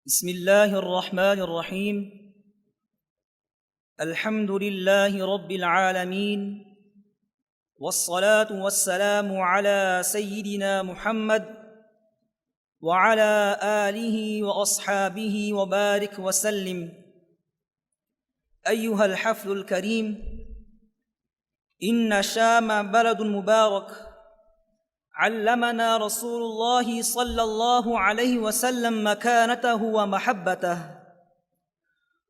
بسم الله الرحمن الرحيم. الحمد لله رب العالمين، والصلاة والسلام على سيدنا محمد وعلى آله وأصحابه وبارك وسلم. أيها الحفل الكريم، إن الشام بلد مبارك، علمنا رسول الله صلى الله عليه وسلم مكانته ومحبته،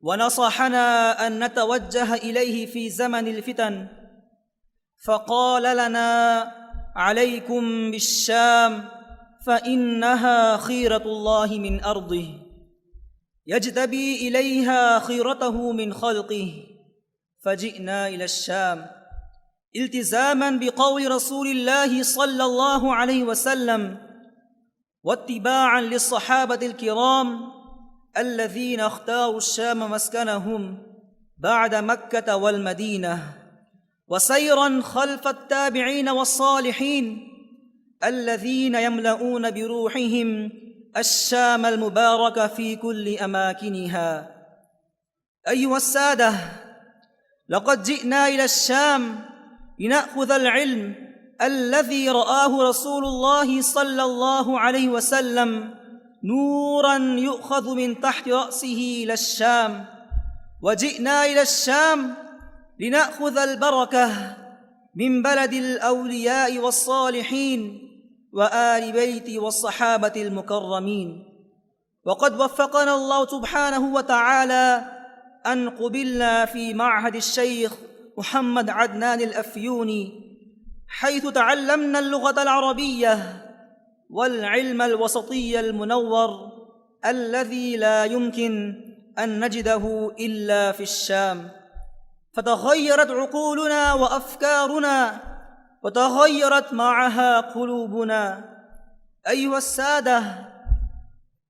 ونصحنا أن نتوجه إليه في زمن الفتن، فقال لنا: عليكم بالشام فإنها خيرة الله من أرضه، يجتبي إليها خيرته من خلقه. فجئنا إلى الشام التزاما بقول رسول الله صلى الله عليه وسلم، واتباعا للصحابة الكرام الذين اختاروا الشام مسكنهم بعد مكة والمدينة، وسيرا خلف التابعين والصالحين الذين يملؤون بروحهم الشام المبارك في كل أماكنها. أيها السادة، لقد جئنا إلى الشام لنأخذ العلم الذي رآه رسول الله صلى الله عليه وسلم نوراً يؤخذ من تحت رأسه إلى الشام، وجئنا إلى الشام لنأخذ البركة من بلد الأولياء والصالحين وآل بيت والصحابة المكرمين. وقد وفقنا الله سبحانه وتعالى أن قبلنا في معهد الشيخ محمد عدنان الأفيوني، حيث تعلمنا اللغة العربية والعلم الوسطي المنور الذي لا يمكن أن نجده إلا في الشام. فتغيرت عقولنا وأفكارنا، وتغيرت معها قلوبنا. أيها السادة،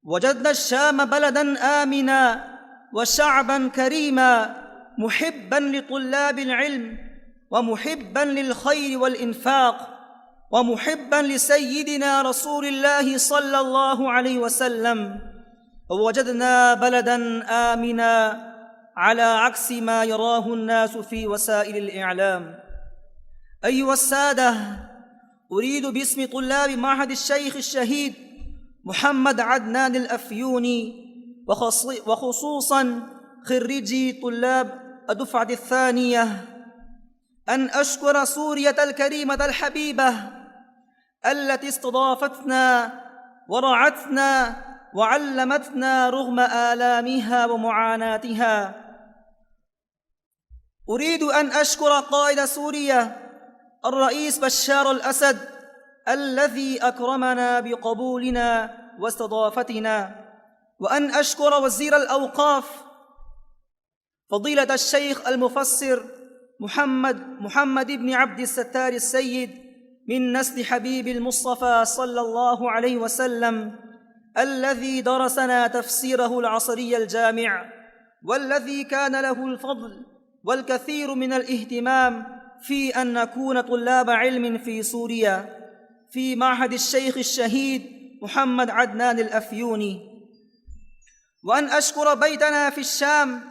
وجدنا الشام بلداً آمناً وشعباً كريماً، محباً لطلاب العلم، ومحباً للخير والإنفاق، ومحباً لسيدنا رسول الله صلى الله عليه وسلم. ووجدنا بلداً آمناً على عكس ما يراه الناس في وسائل الإعلام. أيها السادة، أريد باسم طلاب معهد الشيخ الشهيد محمد عدنان الأفيوني، وخصوصاً خريجي طلاب الدفعة الثانية، أن أشكر سوريا الكريمة الحبيبة التي استضافتنا ورعتنا وعلمتنا رغم آلامها ومعاناتها. أريد أن أشكر قائد سوريا الرئيس بشار الأسد الذي أكرمنا بقبولنا واستضافتنا، وأن أشكر وزير الأوقاف فضيلة الشيخ المفسر محمد بن عبد الستار السيد من نسل حبيب المصطفى صلى الله عليه وسلم، الذي درسنا تفسيره العصري الجامع، والذي كان له الفضل والكثير من الاهتمام في أن نكون طلاب علم في سوريا في معهد الشيخ الشهيد محمد عدنان الأفيوني. وأن أشكر بيتنا في الشام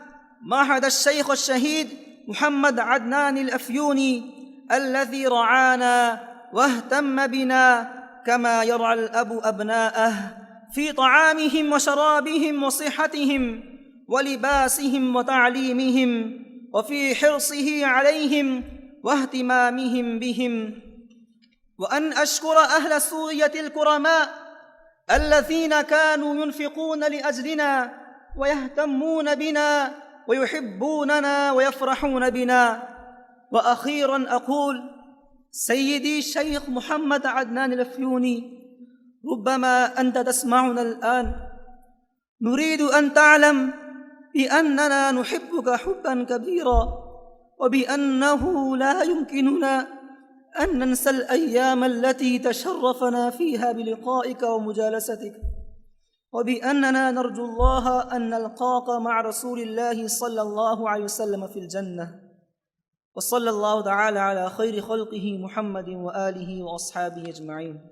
معهد الشيخ الشهيد محمد عدنان الأفيوني الذي رعانا واهتم بنا كما يرعى الأب أبناءه في طعامهم وشرابهم وصحتهم ولباسهم وتعليمهم، وفي حرصه عليهم واهتمامهم بهم. وأن أشكر أهل سوريا الكرماء الذين كانوا ينفقون لأجلنا ويهتمون بنا ويحبوننا ويفرحون بنا. وأخيراً أقول: سيدي الشيخ محمد عدنان الأفيوني، ربما أنت تسمعنا الآن، نريد أن تعلم بأننا نحبك حباً كبيراً، وبأنه لا يمكننا أن ننسى الأيام التي تشرفنا فيها بلقائك ومجالستك، وبأننا نرجو الله أن نلقاك مع رسول الله صلى الله عليه وسلم في الجنة. وصلى الله تعالى على خير خلقه محمد وآله وأصحابه أجمعين.